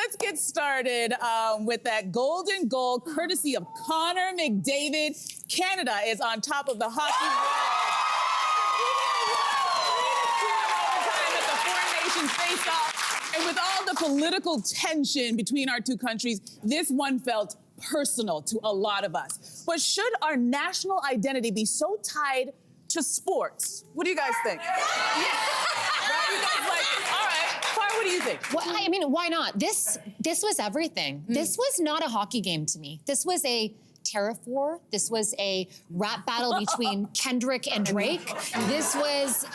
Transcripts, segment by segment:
let's get started with that golden goal, courtesy of Connor McDavid. Canada is on top of the hockey world. At the Four Nations face-off. And with all the political tension between our two countries, this one felt personal to a lot of us. But should our national identity be so tied to sports? What do you guys think? Yeah. Right? You guys like, all right. Fire, what do you think? Well, I mean, why not? This was everything. This was not a hockey game to me. This was a tariff war. This was a rap battle between Kendrick and Drake. This was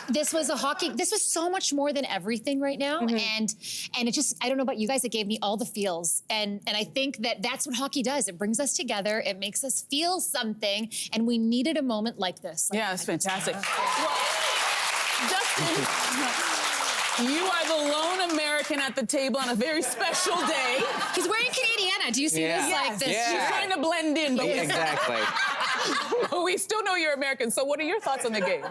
a hockey. This was so much more than everything right now. And it just, I don't know about you guys, it gave me all the feels. And I think that that's what hockey does. It brings us together. It makes us feel something. And we needed a moment like this. Yeah, it's fantastic. Well, Justin, you are the lone American at the table on a very special day. He's wearing Canadiana. Do you see this? Like this? She's trying to blend in, but exactly. we still know you're American. So what are your thoughts on the game?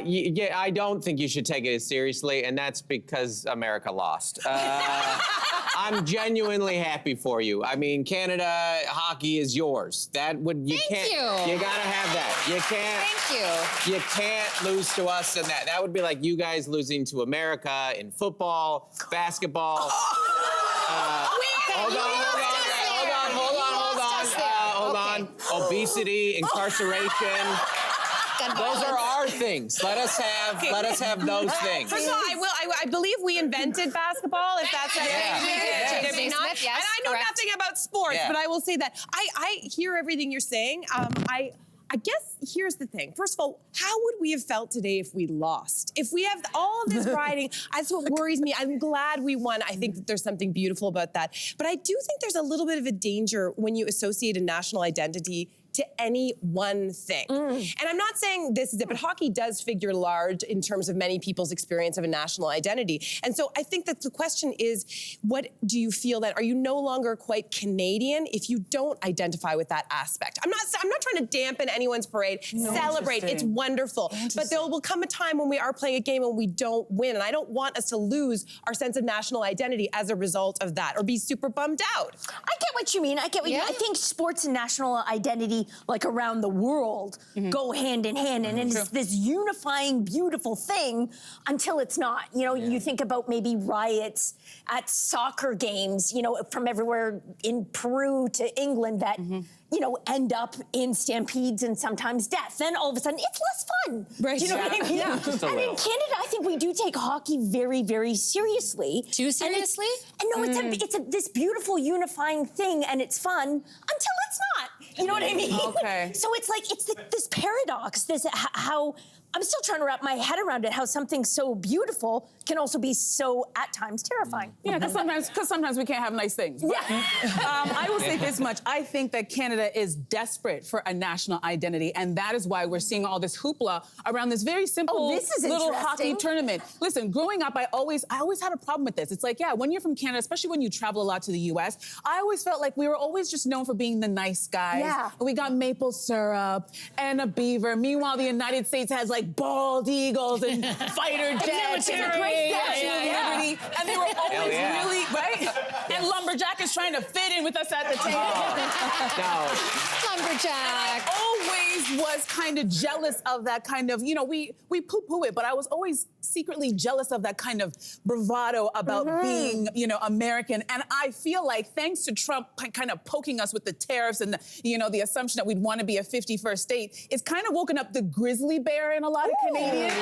Yeah, I don't think you should take it as seriously, and that's because America lost. I'm genuinely happy for you. I mean, Canada hockey is yours. That would you Thank can't. you. You gotta have that. You can't. Thank you. You can't lose to us in that. That would be like you guys losing to America in football, basketball. Hold on. Obesity, incarceration. Those are our things. Let us have those things. First of all, I believe we invented basketball, if that's what Yes, and I know nothing about sports, but I will say that I hear everything you're saying. I guess here's the thing. First of all, how would we have felt today if we lost? If we have all of this riding, that's what worries me. I'm glad we won. I think that there's something beautiful about that. But I do think there's a little bit of a danger when you associate a national identity to any one thing. And I'm not saying this is it, but hockey does figure large in terms of many people's experience of a national identity. And so I think that the question is, what do you feel that, are you no longer quite Canadian if you don't identify with that aspect? I'm not trying to dampen anyone's parade. Celebrate, it's wonderful. But there will come a time when we are playing a game and we don't win. And I don't want us to lose our sense of national identity as a result of that or be super bummed out. I get what you mean. I get what you mean. I think sports and national identity, like around the world, go hand in hand, and it's this unifying, beautiful thing until it's not. You know, you think about maybe riots at soccer games, you know, from everywhere in Peru to England that, you know, end up in stampedes and sometimes death. Then all of a sudden, it's less fun. Right. Do you know what I mean? And in Canada, I think we do take hockey very, very seriously. Too seriously? And no, it's this beautiful unifying thing, and it's fun until it's not. You know what I mean? Okay. So it's like, it's this paradox, how I'm still trying to wrap my head around it, how something so beautiful can also be so, at times, terrifying. Yeah, because sometimes we can't have nice things. But, I will say this much. I think that Canada is desperate for a national identity, and that is why we're seeing all this hoopla around this very simple little hockey tournament. Listen, growing up, I always had a problem with this. It's like, yeah, when you're from Canada, especially when you travel a lot to the US, I always felt like we were always just known for being the nice guys. Yeah. We got maple syrup and a beaver. Meanwhile, the United States has like bald eagles and fighter jets. Liberty, and they were always really, right? And Lumberjack is trying to fit in with us at the table. Lumberjack. I always was kind of jealous of that kind of, you know, we poo-poo it, but I was always secretly jealous of that kind of bravado about being, you know, American. And I feel like thanks to Trump kind of poking us with the tariffs and, the assumption that we'd want to be a 51st state, it's kind of woken up the grizzly bear in a lot of Canadians.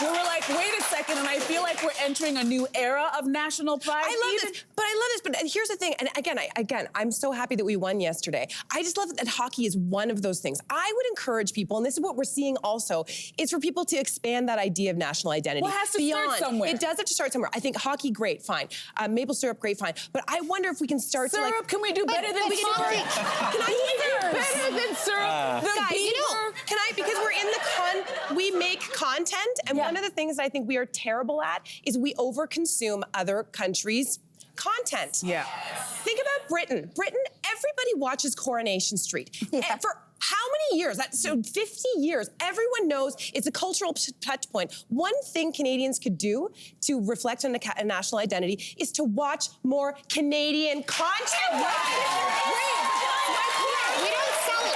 We were like, wait a second, and I feel like we're entering a new era of national pride. I love this, but here's the thing, and again, I'm so happy that we won yesterday. I just love that hockey is one of those things. I would encourage people, and this is what we're seeing also, is for people to expand that idea of national identity. Well, it has to start somewhere. It does have to start somewhere. I think hockey, great, fine. Maple syrup, great, fine. But I wonder if we can start syrup, to like... can we do better than syrup? Can I do better than syrup? Because we're in we make content, and one of the things that I think we are terrible at is we overconsume other countries' content. Yeah. Think about Britain. Everybody watches Coronation Street. And for how many many years? So 50 years. Everyone knows it's a cultural touch point. One thing Canadians could do to reflect on a national identity is to watch more Canadian content. We don't sell it.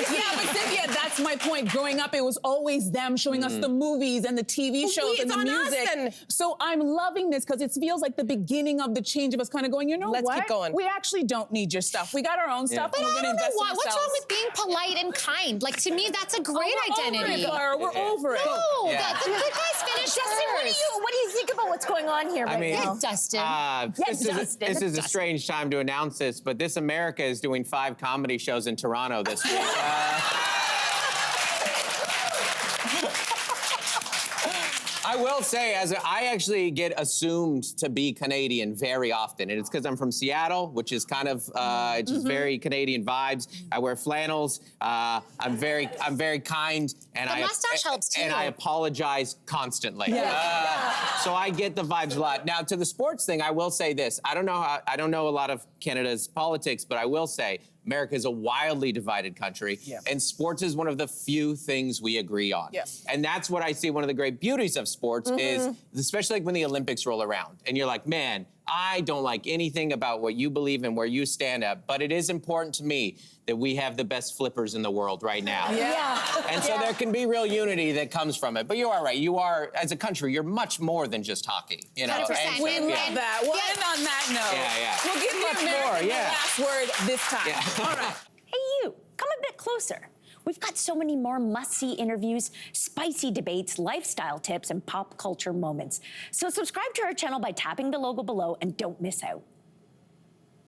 Yeah, but Cynthia, that's my point. Growing up, it was always them showing us the movies and the TV shows and the music. So I'm loving this because it feels like the beginning of the change of us kind of going, you know what? Let's keep going. We actually don't need your stuff. We got our own stuff But and we're I going to don't know invest in what's ourselves. wrong with being polite and kind. Like, to me, that's a great identity. We're over it. No, Yeah. the good guys finish Justin, what do you think about what's going on here right mean, now? Yeah, Dustin. This is a strange time to announce this, but This America is doing 5 comedy shows in Toronto this week. I will say, I actually get assumed to be Canadian very often, and it's because I'm from Seattle, which is kind of just very Canadian vibes. I wear flannels. I'm very kind, and The mustache helps too. And I apologize constantly. Yeah. So I get the vibes a lot. Now, to the sports thing, I will say this: I don't know a lot of Canada's politics, but I will say America is a wildly divided country, and sports is one of the few things we agree on. Yes. And that's what I see one of the great beauties of sports is, especially like when the Olympics roll around, and you're like, man, I don't like anything about what you believe and where you stand at, but it is important to me that we have the best flippers in the world right now. And so there can be real unity that comes from it. But you are right. You are, as a country, you're much more than just hockey. You know? 100%. And so, We love that. We'll end on that note. Yeah. We'll give you Much American more, the last word this time. Yeah. All right. Hey, you, come a bit closer. We've got so many more must-see interviews, spicy debates, lifestyle tips, and pop culture moments. So subscribe to our channel by tapping the logo below and don't miss out.